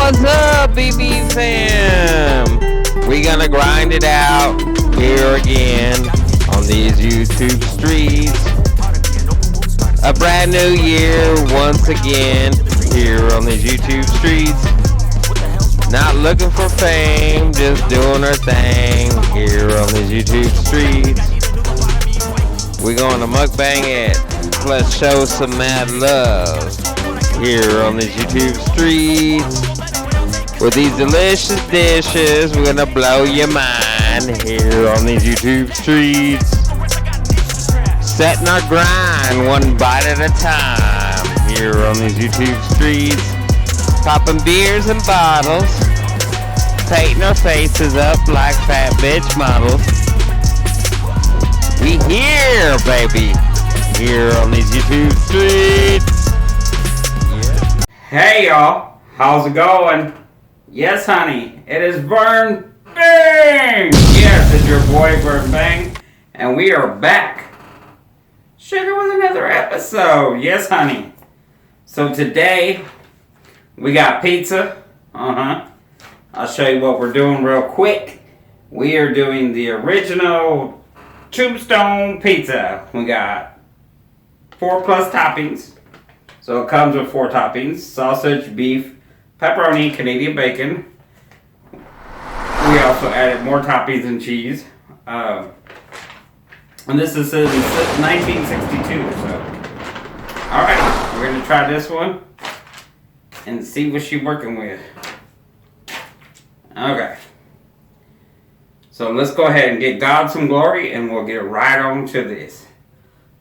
What's up, BB fam? We gonna grind it out here again on these YouTube streets. A brand new year once again here on these YouTube streets. Not looking for fame, just doing our thing here on these YouTube streets. We going to mukbang it. Let's show some mad love here on these YouTube streets. With these delicious dishes, we're gonna blow your mind here on these YouTube streets. Setting our grind one bite at a time here on these YouTube streets. Popping beers and bottles, painting our faces up like fat bitch models. We here, baby, here on these YouTube streets. Yeah. Hey y'all, how's it going? Yes, honey, it is VERN Bang! Yes, it's your boy VERN Bang, and we are back. Sugar with another episode. Yes, honey. So today, we got pizza. I'll show you what we're doing real quick. We are doing the original Tombstone pizza. We got 4+ toppings. So it comes with 4 toppings. Sausage, beef, pepperoni, Canadian bacon. We also added more toppings and cheese. And this is since 1962. So, alright, we're going to try this one and see what she's working with. Okay. So let's go ahead and get God some glory and we'll get right on to this.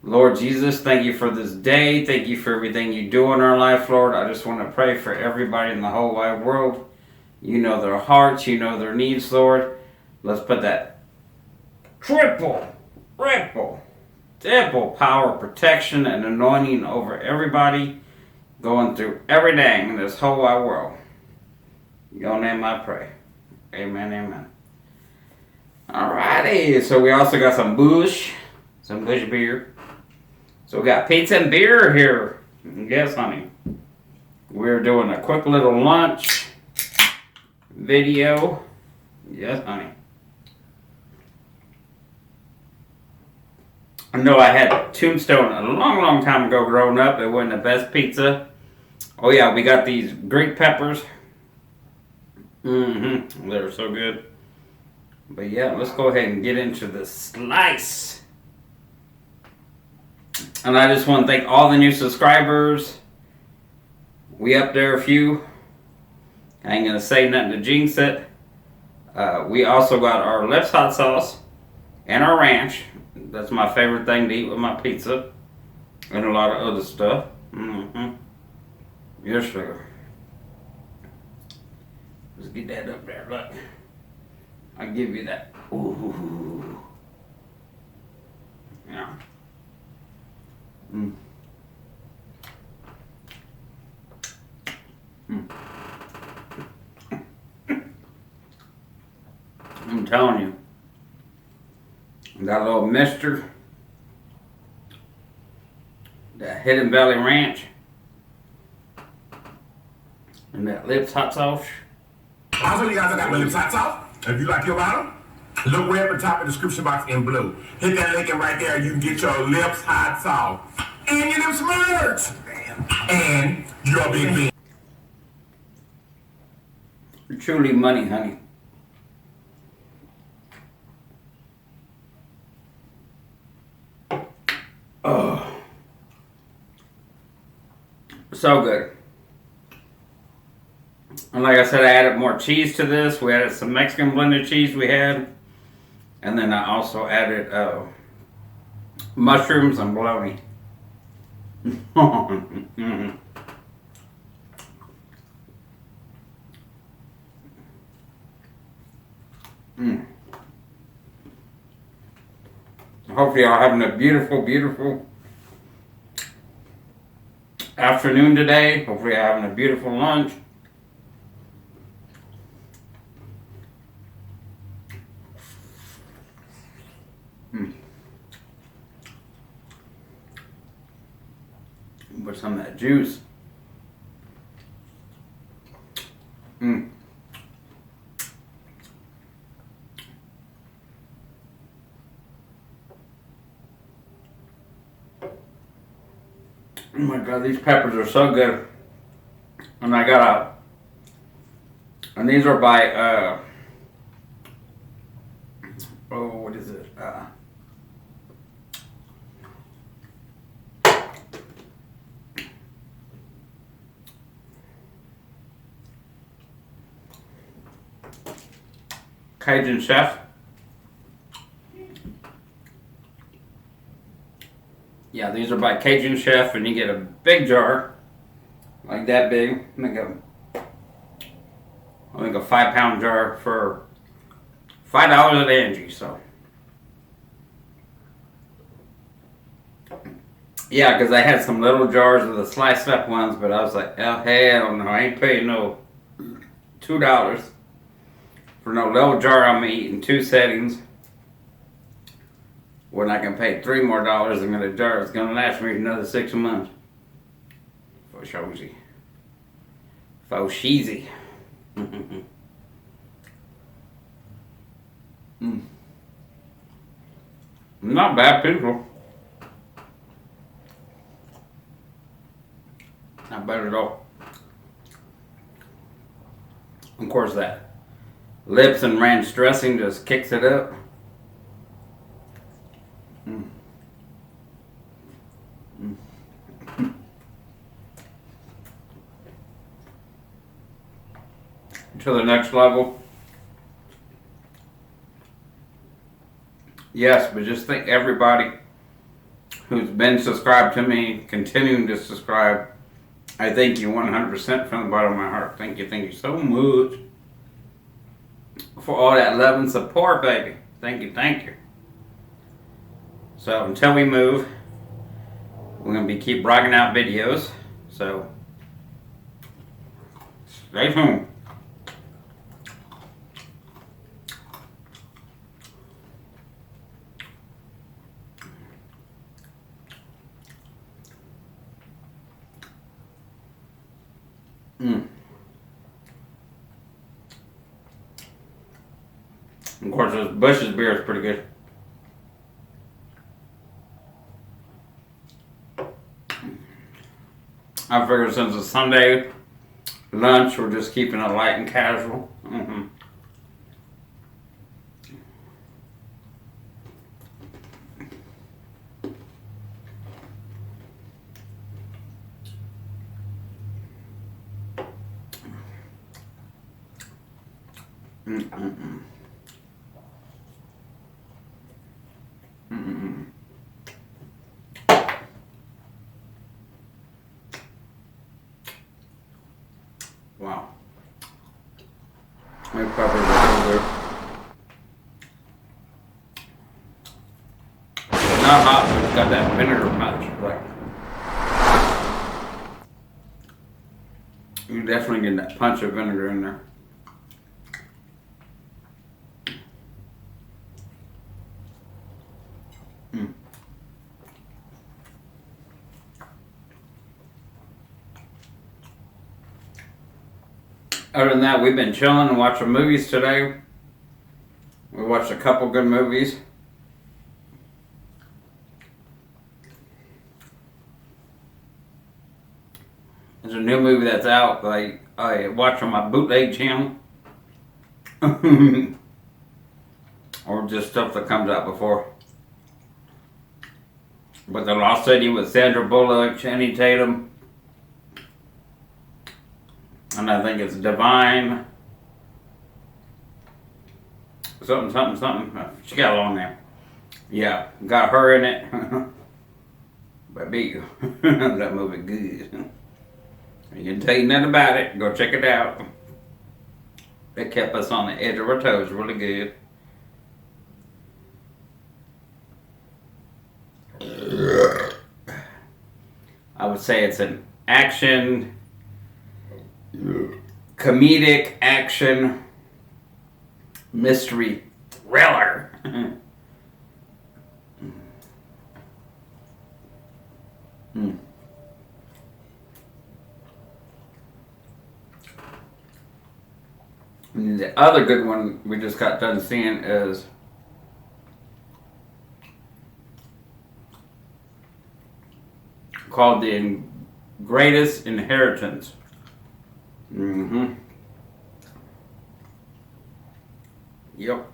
Lord Jesus, thank you for this day. Thank you for everything you do in our life, Lord. I just want to pray for everybody in the whole wide world. You know their hearts. You know their needs, Lord. Let's put that triple power, protection, and anointing over everybody going through everything in this whole wide world. In your name I pray. Amen, amen. Alrighty. So we also got some bush beer. So we got pizza and beer here. Yes, honey. We're doing a quick little lunch video. Yes, honey. I know I had Tombstone a long time ago growing up. It wasn't the best pizza. Oh yeah, we got these Greek peppers. They're so good. But yeah, let's go ahead and get into the slice. And I just want to thank all the new subscribers. We up there a few. I ain't going to say nothing to jinx it. We also got our Lips hot sauce and our ranch. That's my favorite thing to eat with my pizza. And a lot of other stuff. Yes, sir. Let's get that up there. Look. I'll give you that. Ooh. Yeah. I'm telling you, that little mister, that Hidden Valley Ranch, and that Lips hot sauce. I'll tell you guys I got my Lips hot sauce. If you like your bottle, look way at the top of the description box in blue. Hit that link and right there you can get your Lips hot sauce. And your Lips merch. And your big bean. You're truly money, honey. Oh. So good. And like I said, I added more cheese to this. We added some Mexican blended cheese we had. And then I also added mushrooms and bologna. Hopefully y'all having a beautiful afternoon today. Hopefully you're having a beautiful lunch. Put some of that juice. Mm. Oh my God, these peppers are so good. And I got and these are by, oh, what is it? Cajun Chef. Yeah, these are by Cajun Chef, and you get a big jar, like that big. I think a 5-pound jar for $5 at Angie. So, yeah, because I had some little jars of the sliced up ones, but I was like, oh hell no, I ain't paying no $2 for no little jar I'm eating 2 settings. When I can pay $3 more and get a jar, it's gonna last me another 6 months. For shozy. For cheesy. Not bad people. Not bad at all. Of course that lips and ranch dressing just kicks it up. To the next level. Yes, but just think everybody who's been subscribed to me, continuing to subscribe, I thank you 100% from the bottom of my heart. Thank you so much for all that love and support, baby. Thank you. So until we move, we're gonna keep rocking out videos. So stay tuned. Of course, this Bush's beer is pretty good. I figured since it's Sunday lunch, we're just keeping it light and casual. Wow. My peppers are so good. Not hot, but it's got that vinegar punch. Like, you definitely get that punch of vinegar in there. Other than that, we've been chilling and watching movies today. We watched a couple good movies. There's a new movie that's out that I watch on my bootleg channel. Or just stuff that comes out before. But The Lost City with Sandra Bullock, Channing Tatum. And I think it's Divine. Something. She got a long name. Yeah, got her in it. Baby, that movie good. I can tell you nothing about it. Go check it out. It kept us on the edge of our toes really good. I would say it's an action, comedic action, mystery thriller. And the other good one we just got done seeing is called The Greatest Inheritance. Mm-hmm. Yep.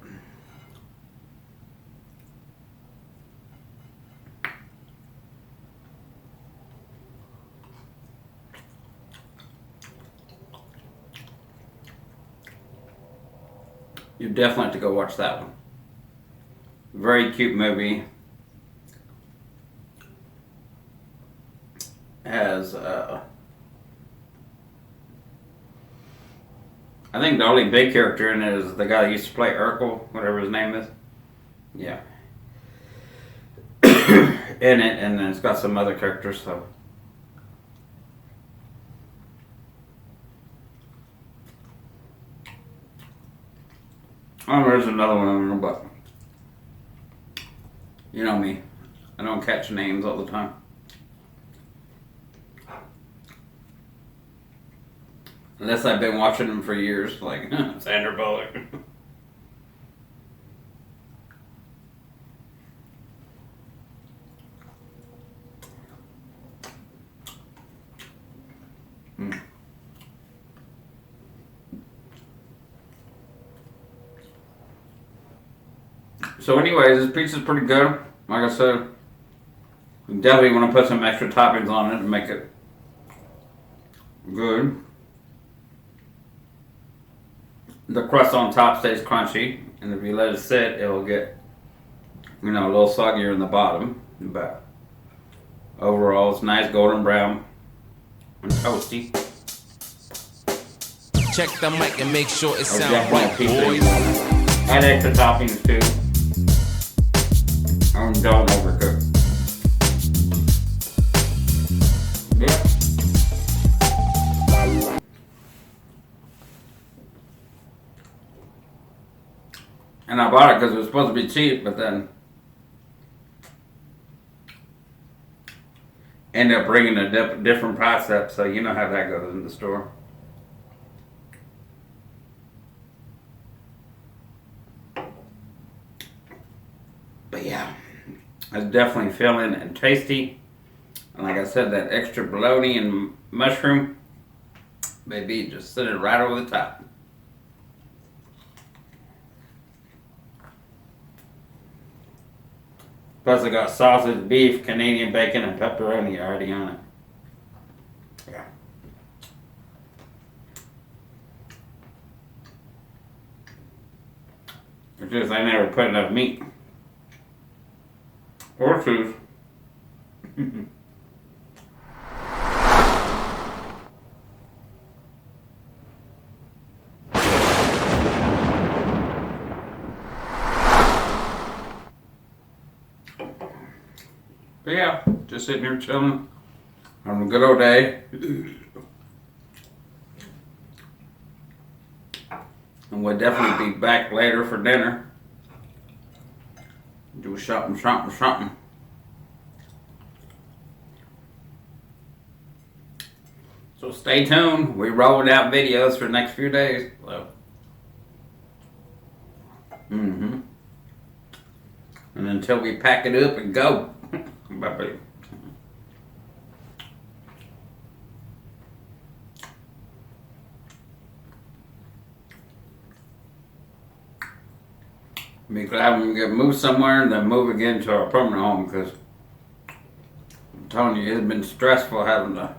You definitely have to go watch that one. Very cute movie. Has I think the only big character in it is the guy that used to play Urkel, whatever his name is. Yeah. In it, and then it's got some other characters, so. Oh, there's another one I don't know, but you know me. I don't catch names all the time. Unless I've been watching them for years, like Sandra Bullock. So anyways, this pizza's pretty good. Like I said, you definitely want to put some extra toppings on it to make it good. The crust on top stays crunchy, and if you let it sit, it will get, a little soggier in the bottom. But overall, it's nice golden brown and toasty. Check the mic and make sure it It's sounds definitely a right, pizza. boys. Add extra toppings too. Don't overcook. Yeah. And I bought it because it was supposed to be cheap, but then ended up bringing a different price up, so you know how that goes in the store. But yeah, it's definitely filling and tasty. And like I said, that extra bologna and mushroom, baby, just sit it right over the top. Plus I got sausage, beef, Canadian bacon, and pepperoni already on it. Yeah. It's just I never put enough meat. Or cheese. But yeah, just sitting here chilling, having a good old day. And we'll definitely be back later for dinner. Do something. So stay tuned. We're rolling out videos for the next few days. So. And until we pack it up and go. Bye-bye. Be glad when we get moved somewhere and then move again to our permanent home, because I'm telling you, it's been stressful having to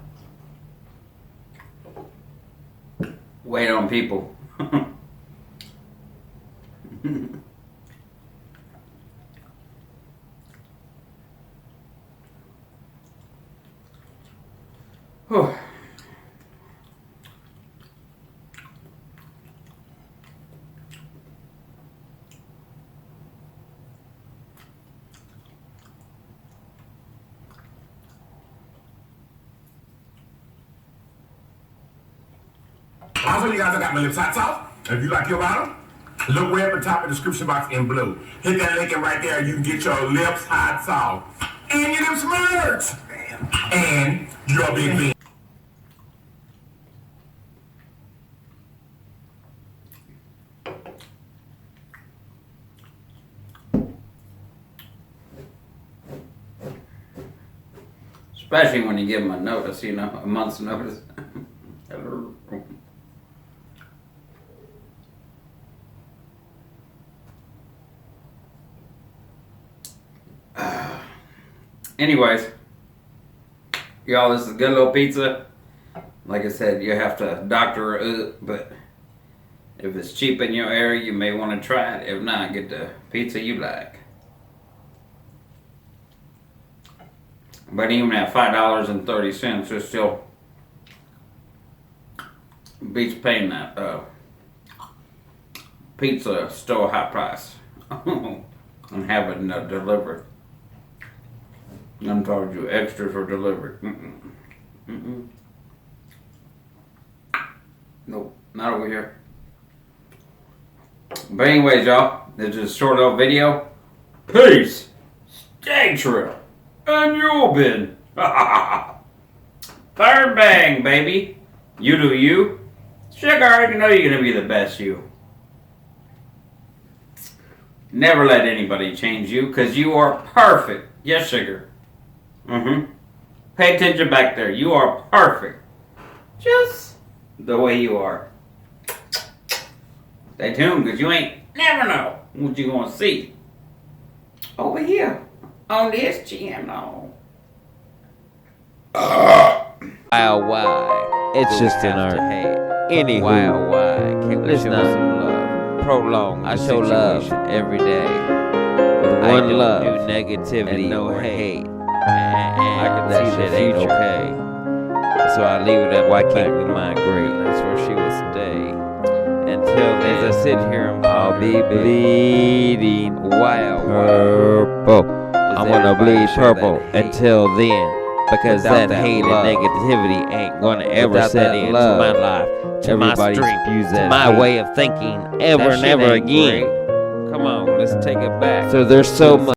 wait on people. Whew. Also, you guys, I got my lips hot sauce. If you like your bottle, look way up at the top of the description box in blue. Hit that link right there. You can get your lips hot sauce. And your lips merch. And your big bean. Especially when you give them a notice, you know, a month's notice. Anyways, y'all, this is a good little pizza. Like I said, you have to doctor it up, but if it's cheap in your area, you may want to try it. If not, get the pizza you like. But even at $5.30, it still beats paying that pizza store high price and having it delivered. I'm charging you extra for delivery. Nope, not over here. But anyways, y'all, this is a short little video. Peace. Stay true. And you've been. Third bang, baby. You do you. Sugar, you know you're going to be the best you. Never let anybody change you, because you are perfect. Yes, sugar. Pay attention back there. You are perfect. Just the way you are. Stay tuned, because you ain't never know what you going to see over here on this channel. Why? It's just an art. Anywho, why? Can we show some love? Prolong. I show love every day. With one love, do negativity and no hate. I can see that ain't okay. So I leave it at why can't we migrate? That's where she will stay. Until as I sit here, I'll be bleeding wild purple. I'm gonna bleed purple until then. Because that hate and negativity ain't gonna ever set into my life, to my strength, to my way of thinking ever and ever again. Come on, let's take it back. So there's so much.